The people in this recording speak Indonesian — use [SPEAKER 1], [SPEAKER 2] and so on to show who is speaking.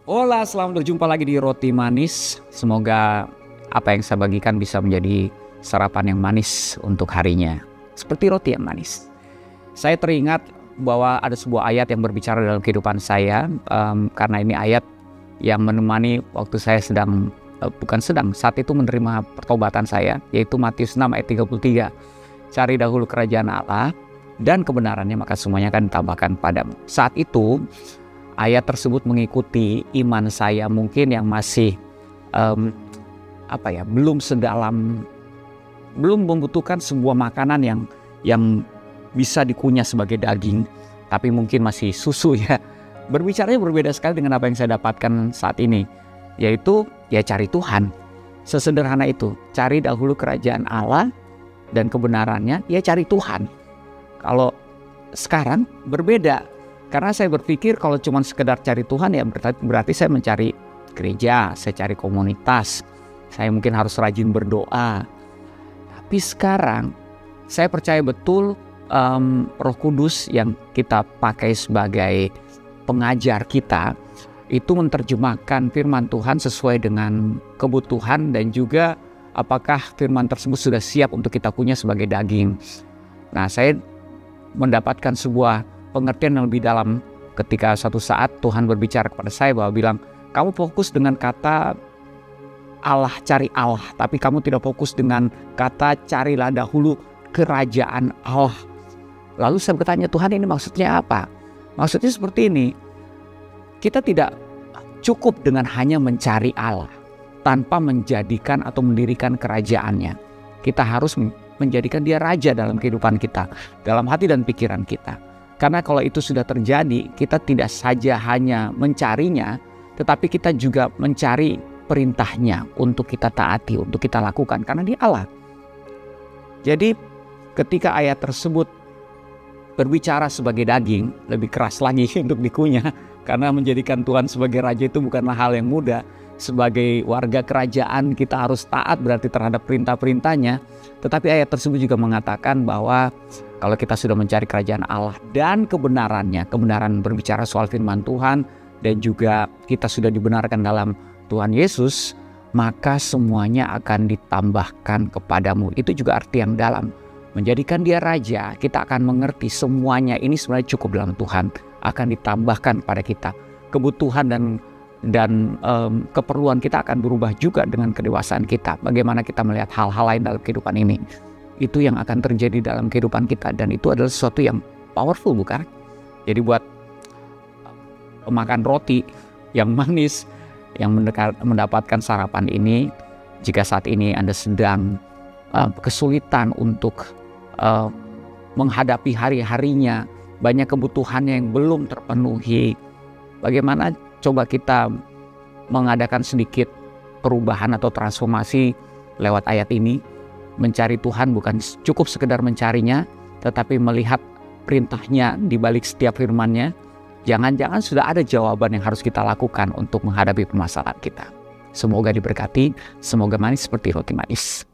[SPEAKER 1] Hola, selamat berjumpa lagi di Roti Manis. Semoga apa yang saya bagikan bisa menjadi sarapan yang manis untuk harinya. Seperti roti yang manis. Saya teringat bahwa ada sebuah ayat yang berbicara dalam kehidupan saya. Karena ini ayat yang menemani waktu saya saat itu menerima pertobatan saya. Yaitu Matius 6 ayat 33. Cari dahulu kerajaan Allah dan kebenarannya, maka semuanya akan ditambahkan padamu. Saat itu ayat tersebut mengikuti iman saya mungkin yang masih belum membutuhkan sebuah makanan yang bisa dikunyah sebagai daging, tapi mungkin masih susu ya. Berbicaranya berbeda sekali dengan apa yang saya dapatkan saat ini, yaitu ya cari Tuhan. Sesederhana itu, cari dahulu kerajaan Allah dan kebenarannya, ya cari Tuhan. Kalau sekarang berbeda. Karena saya berpikir kalau cuma sekedar cari Tuhan ya berarti saya mencari gereja, saya cari komunitas, saya mungkin harus rajin berdoa. Tapi sekarang saya percaya betul Roh Kudus yang kita pakai sebagai pengajar kita itu menerjemahkan firman Tuhan sesuai dengan kebutuhan dan juga apakah firman tersebut sudah siap untuk kita punya sebagai daging. Nah, saya mendapatkan sebuah pengertian yang lebih dalam ketika suatu saat Tuhan berbicara kepada saya bahwa bilang, kamu fokus dengan kata Allah, cari Allah, tapi kamu tidak fokus dengan kata carilah dahulu kerajaan Allah. Lalu saya bertanya, Tuhan ini maksudnya apa? Maksudnya seperti ini, kita tidak cukup dengan hanya mencari Allah tanpa menjadikan atau mendirikan kerajaannya. Kita harus menjadikan dia raja dalam kehidupan kita, dalam hati dan pikiran kita. Karena kalau itu sudah terjadi, kita tidak saja hanya mencarinya, tetapi kita juga mencari perintahnya untuk kita taati, untuk kita lakukan. Karena dia Allah. Jadi ketika ayat tersebut berbicara sebagai daging, lebih keras lagi untuk dikunyah. Karena menjadikan Tuhan sebagai raja itu bukanlah hal yang mudah. Sebagai warga kerajaan kita harus taat berarti terhadap perintah-perintahnya. Tetapi ayat tersebut juga mengatakan bahwa kalau kita sudah mencari kerajaan Allah dan kebenarannya, kebenaran berbicara soal firman Tuhan dan juga kita sudah dibenarkan dalam Tuhan Yesus, maka semuanya akan ditambahkan kepadamu. Itu juga arti yang dalam. Menjadikan dia raja, kita akan mengerti semuanya ini sebenarnya cukup dalam Tuhan, akan ditambahkan pada kita. Kebutuhan dan keperluan kita akan berubah juga dengan kedewasaan kita. Bagaimana kita melihat hal-hal lain dalam kehidupan ini. Itu yang akan terjadi dalam kehidupan kita. Dan itu adalah sesuatu yang powerful, bukan? Jadi buat makan roti yang manis, yang mendapatkan sarapan ini, jika saat ini Anda sedang kesulitan untuk menghadapi hari-harinya, banyak kebutuhannya yang belum terpenuhi, bagaimana coba kita mengadakan sedikit perubahan atau transformasi lewat ayat ini. Mencari Tuhan bukan cukup sekedar mencarinya, tetapi melihat perintahnya di balik setiap firman-Nya. Jangan-jangan sudah ada jawaban yang harus kita lakukan untuk menghadapi permasalahan kita. Semoga diberkati, semoga manis seperti roti manis.